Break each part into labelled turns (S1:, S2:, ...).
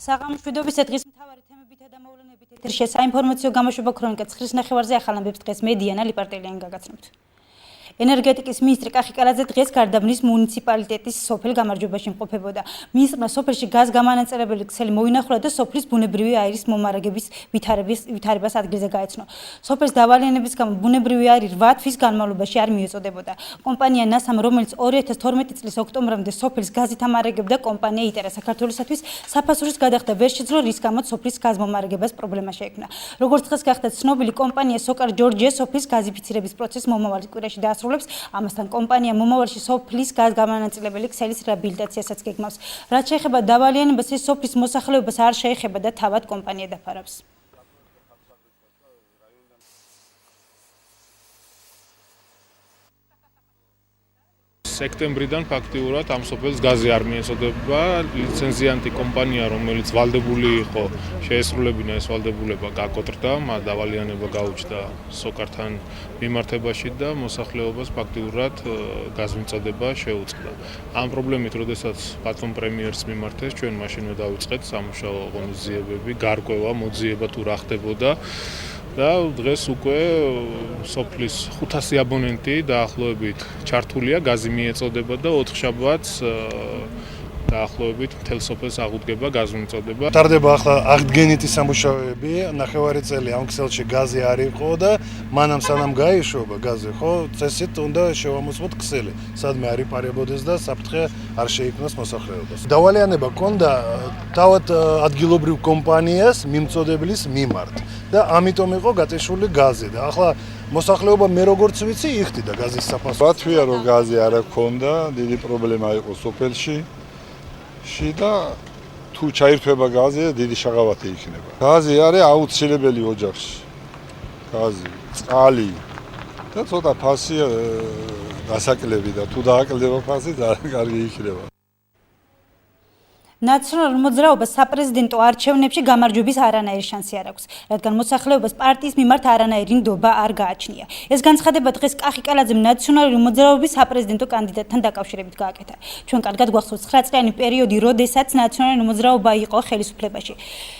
S1: საღამოშვიდობის დღის მთავარი თემებითა და მოვლენებით ეთერში საინფორმაციო გამოშვება ქრონიკა ცხრილს ნახევარზე ახალამბებს დღეს მე დიანა ლიპარტელიანი გაგაცნობთ. ენერგეტიკის მინისტრი კახი კალაძე დღეს გარდაბნის მუნიციპალიტეტის სოფელ გამარჯვებაში იმყოფებოდა. მინისტრმა სოფელში გაზ გამანაწილებელი ქსელი მოინახულა და სოფლის ბუნებრივი აირის მომარაგების ვითარებას ადგილზე გაეცნო. სოფლის დავალიანების გამო ბუნებრივი აირი 8 თვის განმავლობაში არ მიეწოდებოდა. კომპანია NASAM, რომელიც 2012 წლის ოქტომბრამდე სოფელს გაზით ამარაგებდა, კომპანია იტარა საქართველოსათვის საფასურის გადახდა ვერ შეძლო, რის გამოც სოფლის გაზმომარაგებას პრობლემა შეექმნა. როგორც დღეს გახდა ცნობილი, კომპანია SOCAR Georgia სოფლის გაზიფიცირების პროცესს მომავალ კვირაში დაასრულებს. ამასთან კომპანია მომავალში სოფლის გაზგამანაწილებელი ქსელის რეაბილიტაციასაც გეგმავს. რაც შეეხება დავალიანებას, ეს სოფლის მოსახლეობას არ შეეხება და თავად კომპანია დაფარავს.
S2: სექტემბრიდან ფაქტიურად ამ სოფელს გაზი არ მიეწოდება. ლიცენზიანტი კომპანია, რომელიც ვალდებული იყო შეესრულებინა ეს ვალდებულება, გაკოტრდა, მათ დავალიანება გაუჩნდა SOCAR-თან მიმართებაში და მოსახლეობას ფაქტიურად გაზმიწოდება შეუწყდა. ამ პრობლემით, როდესაც პატრონ პრემიერს მიმართეს, ჩვენ მაშინვე დავიწყეთ სამუშაო ღონისძიებები, გარკვევა, მოძიება თუ რა ხდებოდა. და დღეს უკვე სოფლის 500 აბონენტი დაახლოებით ჩართულია, გაზი მიეწოდება და 4 შაბათს დაახლოებით მთელ სოფელს აღუდგება გაზმიწოდება.
S3: ტარდება ახლა აღდგენითი სამუშაოები, ნახევარი წელი ამ ქსელში გაზი არ იყო და მანამ სანამ გაეშობა გაზი, ხო, წესით უნდა შევამოწმოთ ქსელი, სადმე არ იპარებოდეს და საფრთხე არ შეიქმნას მოსახლეობას. დავალიანება ჰქონდა თავად ადგილობრივ კომპანიას მიმწოდებლის მიმართ და ამიტომ იყო გაწეშული გაზი და ახლა მოსახლეობა მე როგორც ვიცი იხდიდა გაზის საფასურს.
S4: ბათვია რომ გაზი არ აქვს, დიდი პრობლემა იყო სოფელში. და თუ ჩაირთვება გაზი, დიდი შაღავათი იქნება. გაზი არის აუცილებელი ოჯახში. გაზი, წყალი და ცოტა ფასი დასაკლები და თუ დააკლდება ფასი, ძალიან კარგი იქნება.
S1: ნაციონალურ მოძრაობას საპრეზიდენტო არჩევნებში გამარჯვების არანაირი შანსი არ აქვს, რადგან მოსახლეობას პარტიის მიმართ არანაირი ნდობა არ გააჩნია. ეს განცხადება დღეს კახი კალაძემ ნაციონალური მოძრაობის საპრეზიდენტო კანდიდატთან დაკავშირებით გააკეთა. ჩვენ კარგად გვახსოვს 9 წლიანი პერიოდი, როდესაც ნაციონალური მოძრაობა იყო ხელისუფლებაში.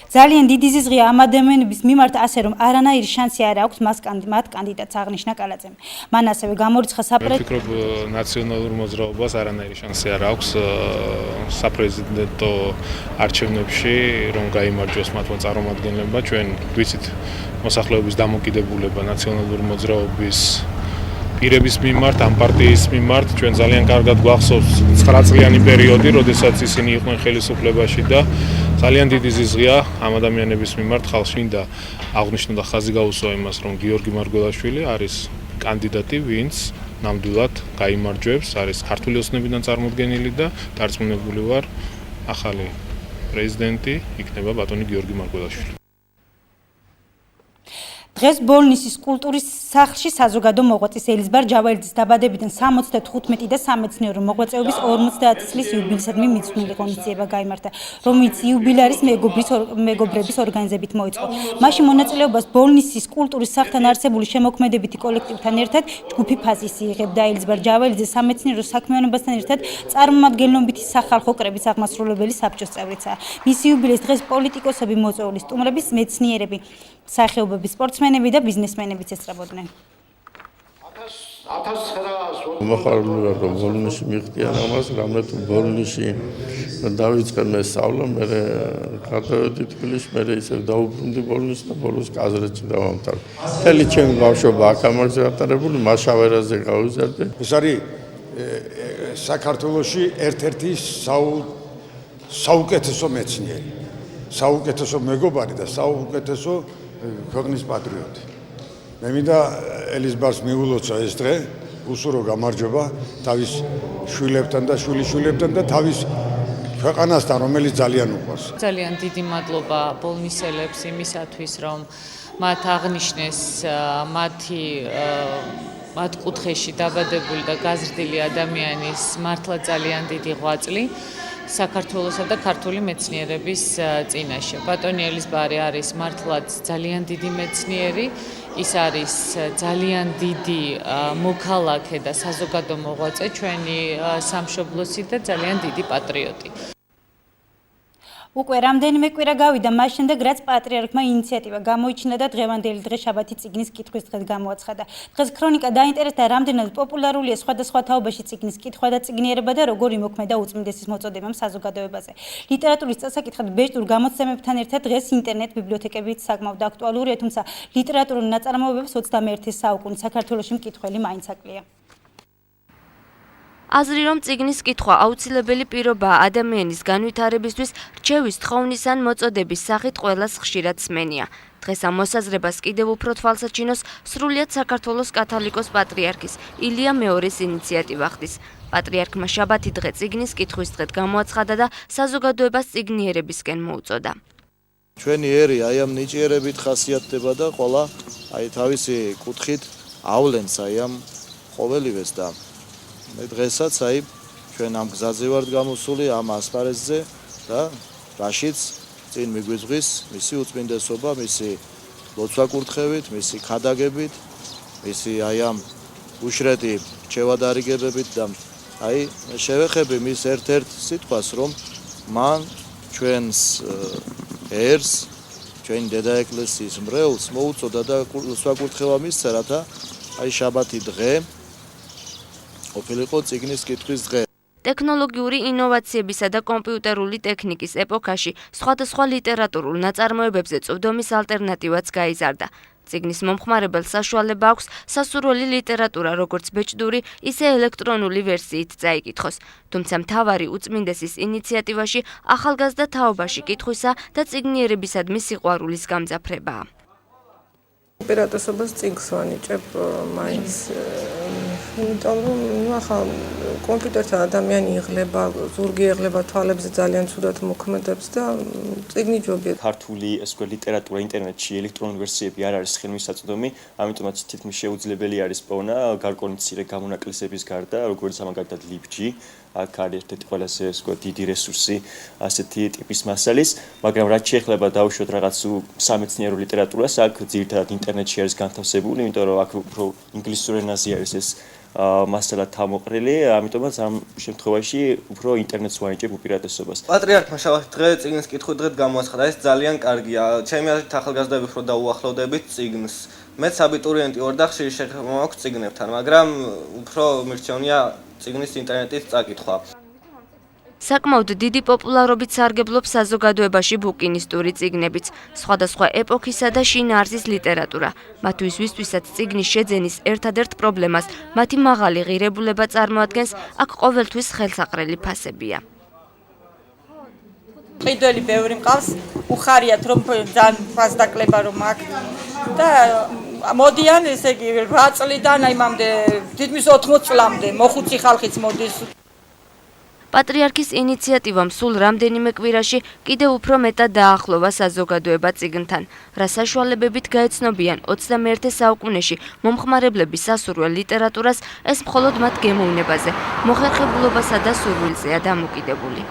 S1: ძალიან დიდი ზიზღია ამ ადამიანების მიმართ, ასე რომ არანაირი შანსი არ აქვს მათ კანდიდატს აღნიშნა კალაძემ. მან ასევე გამორიცხა
S2: ვფიქრობ, ნაციონალურ მოძრაობას არანაირი შანსი არ აქვს საპრეზიდენტო არჩევნებში, რომ გაიმარჯვოს მათმა წარმომადგენლებმა. ჩვენ ვიცით მოსახლეობის დამოკიდებულება ნაციონალური მოძრაობის პირების მიმართ, ამ პარტიის მიმართ. ჩვენ ძალიან კარგად გვახსოვს 9 წლიანი პერიოდი, როდესაც ისინი იყვნენ ხელისუფლებაში და ძალიან დიდი ზიზღია ამ ადამიანების მიმართ ხალხში და აღნიშნო და ხაზი გაუსვა იმას, რომ გიორგი მარგველაშვილი არის კანდიდატი, ვინც ნამდვილად გაიმარჯვებს, არის ქართული ოცნებიდან წარმოდგენილი და დარწმუნებული ვარ, ახალი პრეზიდენტი იქნება ბატონი გიორგი მარგველაშვილი.
S1: დღეს ბოლნისის კულტურის სახლში საზოგადო მოღვაწის ელიზბარ ჯავალიძის დაბადებიდან 75 და სამეცნიერო მოღვაწეობის 50 წლის იუბილისადმი მიძღვნილი ღონისძიება გაიმართა, რომელიც იუბილარის მეგობრების ორგანიზებით მოიწყო. მაშინ მონაწილეობას ბოლნისის კულტურის სახლთან არსებული შემოქმედებითი კოლექტივთან ერთად ჯგუფი ფაზის იღებდა. ელიზბარ ჯავალიძე სამეცნიერო საქმიანობასთან ერთად წარმომადგენლობითი სახალხო კრების აღმასრულებელი საბჭოს წევრიცაა. მისი იუბილეს დღეს პოლიტიკოსები, მოწვეული სტუმრები, მეცნიერები, სახეობების სპორტსმენები და ბიზნესმენებიც ესწრებოდნენ.
S5: მოხარული ვარ, რომ ბოლნისში მიხდიან ამას, რამე თუ ბოლნისში დავიწყე მე სწავლა, მე გადავედი თბილისში, მე ისევ დაუბრუნდი ბოლნისში და ბოლოს კაზრეთში დავამთავრე. მთელი ჩემი ბავშვობა აქ ამაზე გატარებული, მაშავერაზე გავიზარდე.
S6: ეს არის საქართველოში ერთ-ერთი საუკეთესო მეცნიერი, საუკეთესო მეგობარი და საუკეთესო ქვეყნის პატრიოტი. მე მინდა ელიზბარს მიულოცა ეს დღე, უსურო გამარჯვება თავის შვილებთან და შვილიშვილებთან და თავის ქვეყანასთან, რომელიც ძალიან უყვარს.
S7: ძალიან დიდი მადლობა ბოლნისელებს იმისათვის, რომ მათ აღნიშნეს მათ კუთხეში დაბადებული და გაზრდილი ადამიანის მართლა ძალიან დიდი ღვაწლი საქართველოსა და ქართული მეცნიერების წინაშე. ბატონი ელიზბარი არის მართლაც ძალიან დიდი მეცნიერი, ის არის ძალიან დიდი მოქალაქე და საზოგადო მოღვაწე ჩვენი სამშობლოსი და ძალიან დიდი პატრიოტი.
S1: უკვე რამდენიმე კვირა გავიდა მას შემდეგ, რაც პატრიარქმა ინიციატივა გამოიჩინა და დღევანდელი დღე შაბათი წიგნის კითხვის დღედ გამოაცხადა. დღეს ქრონიკა დაინტერესდა, რამდენად პოპულარულია სხვადასხვა თაობაში წიგნის კითხვა და წიგნიერება და როგორ იმოქმედა უწმინდესის მოწოდებამ საზოგადოებაზე. ლიტერატურის წასაკითხად ბეჭდურ გამოცემებთან ერთად დღეს ინტერნეტ ბიბლიოთეკებიც საკმაოდ აქტუალურია, თუმცა ლიტერატურულ ნაწარმოებებს 21 საუკუნის საქართველოში მკითხველი მაინც აკლია.
S8: აზრი რომ წიგნის კითხვა აუცილებელი პირობაა ადამიანის განვითარებისთვის, რჩევის თხოვნის ან მოწოდების სახით ყველას ხშირად სმენია. დღეს ამ მოსაზრებას კიდევ უფრო თვალსაჩინოს სრულიად საქართველოს კათოლიკოს პატრიარქის ილია მეორის ინიციატივა ხდის. პატრიარქმა შაბათი დღე წიგნის კითხვის დღედ გამოაცხადა და საზოგადოებას წიგნიერებისკენ მოუწოდა.
S9: ჩვენი ერი აი ამ ნიჭიერებით ხასიათდება და ყველა აი თავისი კუთხით ავლენს აი ამ ყოველივეს და მე დღესაც აი ჩვენ ამ გზაზე ვართ გამოსული ამ ასპარეზზე და რაშიც წინ მიგვიძღვის მისი უწმინდესობა, მისი ლოცვა-კურთხევით, მისი ქადაგებით, მისი აი ამ უშრეთი რჩევადარიგებებით და აი შევეხები მის ერთ-ერთ სიტყვას, რომ მან ჩვენს ერს, ჩვენი დედა ეკლესიის მრევლს მოუწოდა და ლოცვა-კურთხევა მისცა, რათა აი შაბათი დღე ყოფილიყო წიგნის კითხვის დღე.
S8: ტექნოლოგიური ინოვაციებისა და კომპიუტერული ტექნიკის ეპოქაში სხვადასხვა ლიტერატურულ ნაწარმოებებზე წვდომის ალტერნატივაც გაიზარდა. წიგნის მომხმარებელს საშუალება აქვს სასურველი ლიტერატურა როგორც ბეჭდური, ისე ელექტრონული ვერსიით წაიკითხოს. თუმცა მთავარი უწმინდესის ინიციატივაში ახალგაზრდა თაობაში კითხვისა და წიგნიერებისადმი სიყვარულის გამძაფრებაა.
S10: უპირატესობას წიგნს ვანიჭებ მაინც, იმიტომ რომ ახლა კომპიუტერთან ადამიანი იღლება, ზურგი იღლება თვალებზე ძალიან ცუდად მოქმედებს და წიგნი ჯობია.
S11: ქართული ლიტერატურა ინტერნეტში ელექტრონული ვერსიები არ არის ხელმისაწვდომი, ამიტომაც თითქმის შეუძლებელი არის პოვნა გარკვეული მცირე გამონაკლისების გარდა, როგორც ამაგადად ლიბჯი. აქ არის ერთ-ერთი ყველაზე დიდი რესურსი ასეთი ტიპის მასალის, მაგრამ რაც შეეხება დავუშვათ რაღაც სამეცნიერო ლიტერატურას, აქ ძირითადად ინტერნეტში არის განთავსებული, იმიტომ რომ აქ უფრო ინგლისურ ენაზე არის ეს მასალა თავმოყრილი, ამიტომაც ამ შემთხვევაში უფრო ინტერნეტს ვანიჭებ უპირატესობას.
S12: პატრიარქმა შაბათი დღე წიგნის კითხვის დღედ გამოაცხადა, ეს ძალიან კარგია. ჩემი აზრით ახალგაზრდები უფრო დაუახლოვდებით წიგნს. მეც აბიტურიენტი ვარ და ხშირი შეხება მაქვს წიგნებთან, მაგრამ უფრო მირჩევნია წიგნის ინტერნეტით წაკითხვა.
S8: საკმაოდ დიდი პოპულარობით სარგებლობს საზოგადოებაში ბუკინისტური წიგნებიც, სხვადასხვა ეპოქისა და შინაარსის ლიტერატურა. მათთვის ვისთვისაც წიგნის შეძენის ერთადერთ პრობლემას მათი მაღალი ღირებულება წარმოადგენს, აქ ყოველთვის ხელსაყრელი ფასებია.
S13: ყიდველი ბევრი მყავს, უხარიათ რომ ძალიან ფასდაკლება რომ აქ და მოდიან ესე იგი 8 წლიდან აი მამდე თითქმის 80 წლამდე მოხუცი ხალხიც მოდის.
S8: პატრიარქის ინიციატივამ სულ რამდენიმე კვირაში კიდევ უფრო მეტად დაახლოვა საზოგადოება წიგნთან, რა საშუალებებით გაეცნობიან 21 საუკუნეში მომხმარებლების სასურველ ლიტერატურას, ეს მხოლოდ მათ გემოვნებაზე, მოხერხებულობასა და სურვილზეა დამოკიდებული.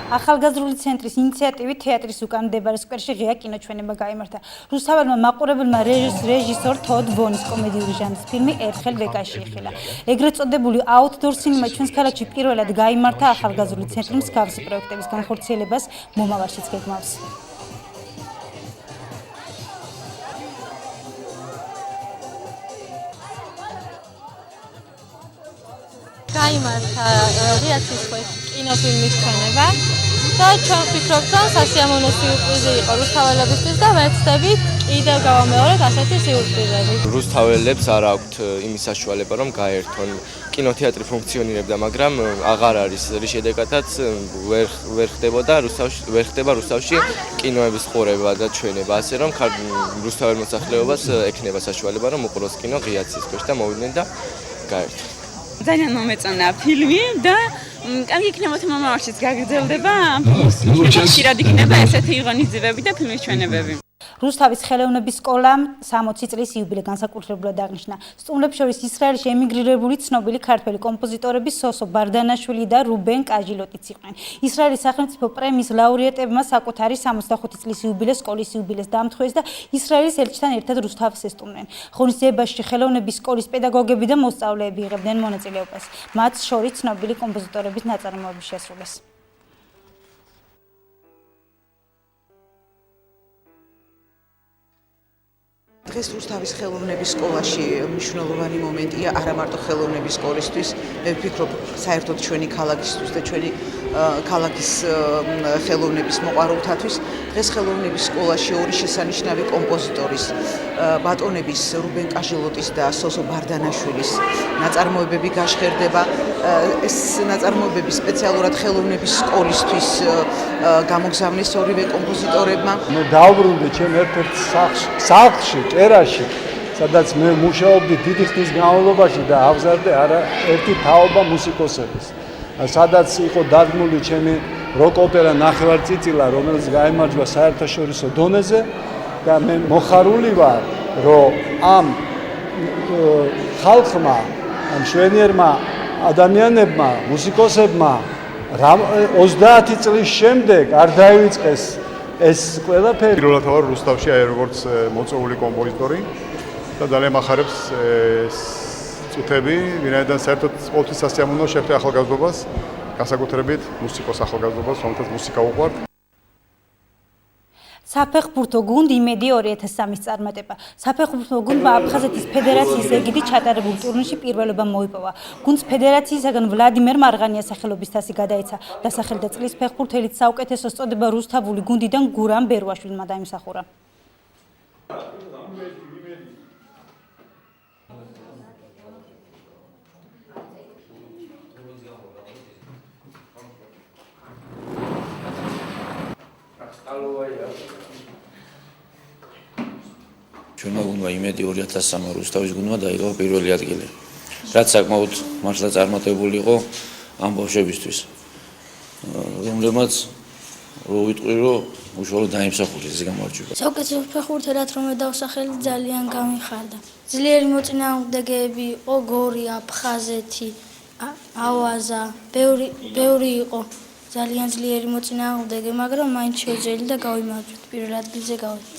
S1: ახალგაზრდული ცენტრის ინიციატივით თეატრის უკან მდებარე სკვერში ღია კინოჩვენება გაიმართა. რუსთაველმა მაყურებელმა რეჟისორ თოდ ვონის კომედიური ჟანრის ფილმი ერთხელ ვეკაში იხილა. ეგრეთ წოდებული აუთდორ სინემა ჩვენს ქალაქში პირველად გაიმართა ახალგაზრდული ცენტრი მსგავსი პროექტების განხორციელებას მომავალშიც გეგმავს.
S14: გაიმართა ღია ცისქვეშ კინოფილმის ჩვენება და ჩვენ ვფიქრობთ, რომ სასიამოვნო სიურპრიზი იყო რუსთაველებისთვის და ვეცდებით კიდევ გავამეოროთ ასეთი სიურპრიზები.
S15: რუსთაველებს არ აქვთ იმის საშუალება, რომ გაერთონ. კინოთეატრი ფუნქციონირებდა, მაგრამ აღარ არის, რის შედეგადაც ვერ ხდება რუსთავში კინოების ყურება და ჩვენება, ასე რომ რუსთაველ მოსახლეობას ექნება საშუალება, რომ უყუროს კინო ღია ცისქვეშ და მოვიდნენ და გაერთონ.
S16: ძალიან მომეწონა ფილმი და კარგი იქნება თუ მომავალშიც გაგრძელდება. ხშირად იქნება ესეთი ღონისძიებები და ფილმის ჩვენებები.
S1: რუსთავის ხელოვნების სკოლამ 60 წლის იუბილე განსაკუთრებულად აღნიშნა. სტუმრებს შორის ისრაელში ემიგრირებული ცნობილი ქართველი კომპოზიტორები სოსო ბარდანაშვილი და რუბენ კაჟილოტიც იყვნენ. ისრაელის სახელმწიფო პრემიის ლაურეატებმა საკუთარი 65 წლის იუბილეს სკოლის იუბილეს დამთხოვეს და ისრაელის ელჩთან ერთად რუსთავს ესტუმრნენ. ღონისძიებაში ხელოვნების სკოლის პედაგოგები და მოსწავლეები იღებდნენ მონაწილეობას. მათ შორის ცნობილი კომპოზიტორების ნაწარმოები შესრულეს.
S17: დღეს რუსთავის ხელოვნების სკოლაში მნიშვნელოვანი მომენტია არა მარტო ხელოვნების სკოლისთვის, მე ვფიქრობ საერთოდ ჩვენი ქალაქისთვის და ჩვენი ქალაქის ხელოვნების მოყვარულთათვის. დღეს ხელოვნების სკოლაში ორი შესანიშნავი კომპოზიტორის ბატონების რუბენ კაჟელოტის და სოსო ბარდანაშვილის ნაწარმოებები გაშხერდება. ეს ნაწარმოებები სპეციალურად ხელოვნების სკოლისთვის გამოგზავნეს ორივე კომპოზიტორებმა.
S18: მე დავბრუნდი ჩემ ერთ-ერთ სახლში, ტერასში, სადაც მე მუშაობდი დიდი ხნის განმავლობაში და აღზარდე ერთი თაობა მუსიკოსების. სადაც იყო დადგმული ჩემი როკ-ოპერა ნახევარწიწილა, რომელიც გაიმარჯვა საერთაშორისო დონეზე და მე მოხარული ვარ, რომ ამ ხალხმა, ამ მშვენიერმა ადამიანებმა, მუსიკოსებმა 30 წლის შემდეგ არ დაივიწყეს ეს ყველაფერი.
S19: პირველად ვარ რუსთავში როგორც მოწვეული კომპოზიტორი და ძალიან მახარებს წუთები, ვინაიდან საერთოდ ყოველთვის სასიამოვნო შეხვდე ახალგაზრდობას, განსაკუთრებით მუსიკოს ახალგაზრდობას, რომელთაც მუსიკა უყვართ.
S1: საფეხბურთო გუნდი იმედი 2003-ის წარმატება. საფეხბურთო გუნდმა აფხაზეთის ფედერაციის ეგიდით ჩატარებულ ტურნირში პირველობა მოიპოვა. გუნდს ფედერაციისაგან ვლადიმერ მარღანიას სახელობის თასი გადაეცა. დასახელდა წლის ფეხბურთელით საუკეთესო წოდება რუსთავული გუნდიდან გურამ ბერვაშვილმა დაიმსახურა.
S20: ჩვენმა გუნდმა იმედი 2003 რუსთავის გუნდმა დაიკავა პირველი ადგილი. რაც საკმაოდ მართლა წარმატებული იყო ამ ბავშვებისთვის. რომლებმაც ვიტყვი რომ უშუალოდ დაიმსახურეს ეს გამარჯვება.
S21: საუკეთესო ფეხბურთელად რომ დავსახელი ძალიან გამიხარდა. ძლიერი მოწინააღმდეგეები იყო გორი, აფხაზეთი, ავაზა, ბევრი იყო. ძალიან ძლიერი მოწინააღმდეგე, მაგრამ მაინც შეძლო და გავიმარჯვეთ. პირველ ადგილზე გავედით.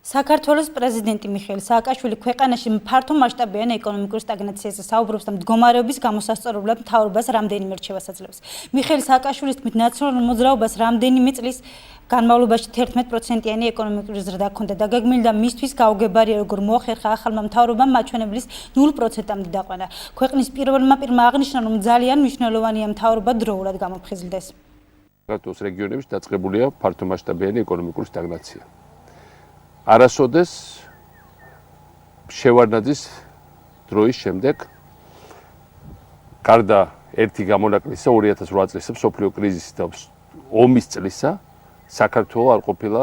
S1: საქართველოს პრეზიდენტი მიხეილ სააკაშვილი ქვეყანაში ფართო მასშტაბიან ეკონომიკურ სტაგნაციაზე საუბრობს და მდგომარეობის გამოსასწორებლად მთავრობას რამდენიმე რჩევას აძლევს. მიხეილ სააკაშვილის თქმით, ნაციონალურ მოძრაობას რამდენიმე წლის განმავლობაში 11%-იანი ეკონომიკური ზრდა ჰქონდა და გაგმილდა მისთვის გაუგებარია როგორ მოახერხა ახალმა მთავრობამ მაჩვენებლის 0%-მდე დაყვანა. ქვეყნის პირველმა პირმა აღნიშნა, რომ ძალიან მნიშვნელოვანია მთავრობა დროულად გამოფხიზლდეს.
S22: საქართველოს რეგიონებში დაწყებულია ფართო მასშტაბიანი ეკონომიკური სტაგნაცია. არასოდეს შევარდნაძის დროის შემდეგ გარდა ერთი გამონაკლისა 2008 წლის მსოფლიო კრიზისის და ომის წლისა საქართველოს არ ყოფილა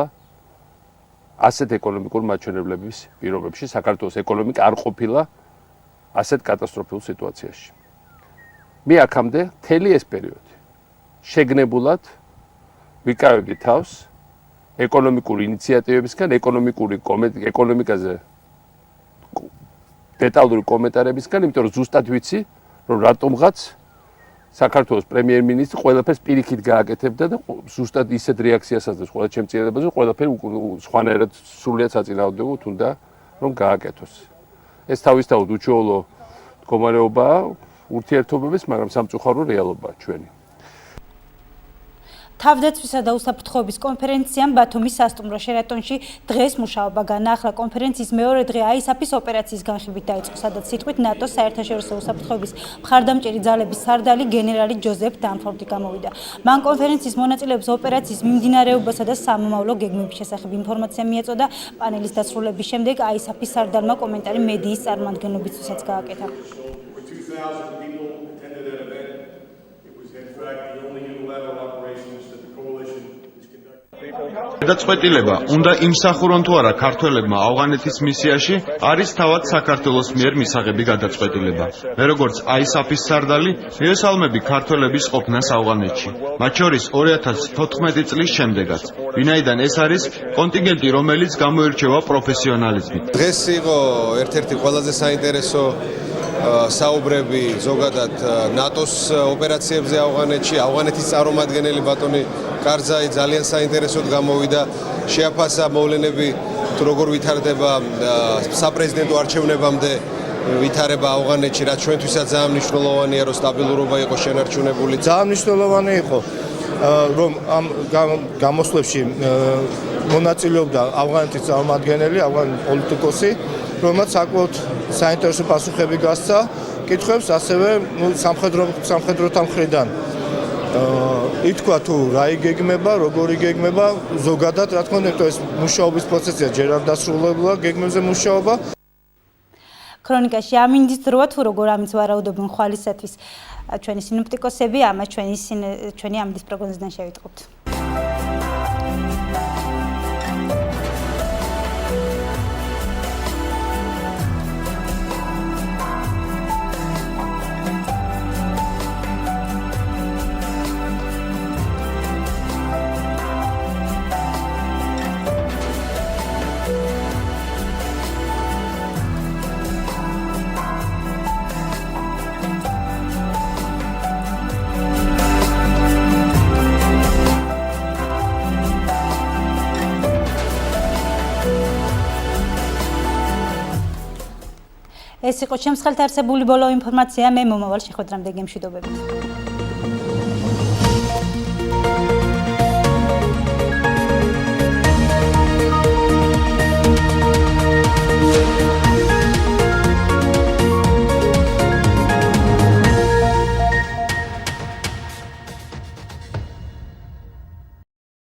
S22: ასეთ ეკონომიკურ მაჩვენებლების პირობებში. საქართველოს ეკონომიკა არ ყოფილა ასეთ კატასტროფულ სიტუაციაში. მე აქამდე მთელი ეს პერიოდი შეგნებულად ვიკავებდი თავს ეკონომიკური ინიციატივებისგან, ეკონომიკაზე დეტალური კომენტარებისგან, იმიტომ რომ ზუსტად ვიცი, რომ რატომღაც საქართველოს პრემიერ-მინისტრი ყველაფერს პირიქით გააკეთებდა და ზუსტად ისეთ რეაქციას აძლევს ყველა ჩემ წინააღმდეგობაზე, ყველაფერი სხვანაირად სრულიად საწინააღმდეგოდ უნდა რომ გააკეთოს. ეს თავისთავად უჩვეულო მდგომარეობაა ურთიერთობების, მაგრამ სამწუხარო რეალობაა ჩვენი.
S1: თავდაცვისა და უსაფრთხოების კონფერენციამ ბათუმის სასტუმრო შერატონში დღეს მუშაობა განაახლა. კონფერენციის მეორე დღე ISAF-ის ოპერაციის განხილვით დაიწყო, სადაც სიტყვით ნატოს საერთაშორისო უსაფრთხოების მხარდამჭერი ძალების სარდალი გენერალი ჯოზეფ დანფორდი გამოვიდა. მან კონფერენციის მონაწილეებს ოპერაციის მიმდინარეობასა და სამომავლო გეგმების შესახებ ინფორმაცია მიაწოდა. პანელის დასრულების შემდეგ ISAF-ის სარდალმა კომენტარი მედიის წარმომადგენლობისთვისაც გააკეთა.
S23: გადაწყვეტილება უნდა იმსახურონ თუ არა ქართველებმა ავღანეთის მისიაში არის თავად საქართველოს მიერ მისაღები გადაწყვეტილება. მე როგორც ISAF-ის სარდალი მივესალმები ქართველების ყოფნას ავღანეთში, მათ შორის 2014 წლის შემდეგაც, ვინაიდან ეს არის კონტინგენტი, რომელიც გამოირჩევა პროფესიონალიზმით.
S24: დღეს იყო ერთ-ერთი ყველაზე საინტერესო საუბრები ზოგადად ნატოს ოპერაციებზე ავღანეთში. ავღანეთის წარმომადგენელი ბატონი კარზაი ძალიან საინტერესოდ გამოვიდა, შეაფასა მოვლენები თუ როგორ ვითარდება საპრეზიდენტო არჩევნებამდე ვითარება ავღანეთში, რაც ჩვენთვისაც ძალიან მნიშვნელოვანია, რომ სტაბილურობა იყო შენარჩუნებული.
S25: ძალიან მნიშვნელოვანი იყო, რომ ამ გამოსვლებში
S2: მონაწილეობდა ავღანეთის წარმომადგენელი, ავღანელი პოლიტიკოსი, რომელმაც საკმაოდ საინტერესო პასუხები გასცა კითხვებს, ასევე სამხედროთა მხრიდან. ითქვა თუ რა იგეგმება, როგორ იგეგმება, ზოგადად რა თქმა უნდა, ეს მუშაობის პროცესია, ჯერ არ დასრულებულა გეგმებზე მუშაობა.
S1: ქრონიკაში ამინდის დროა თუ როგორ ამის ვარაუდობენ ხვალისათვის ჩვენი სინოპტიკოსები, ამას ჩვენი ამინდის პროგნოზიდან შევიტყობთ. ეს იყო ჩემს ხელთ არსებული ბოლო ინფორმაცია, მე მომავალ შეხვედრამდე გემშვიდობებით.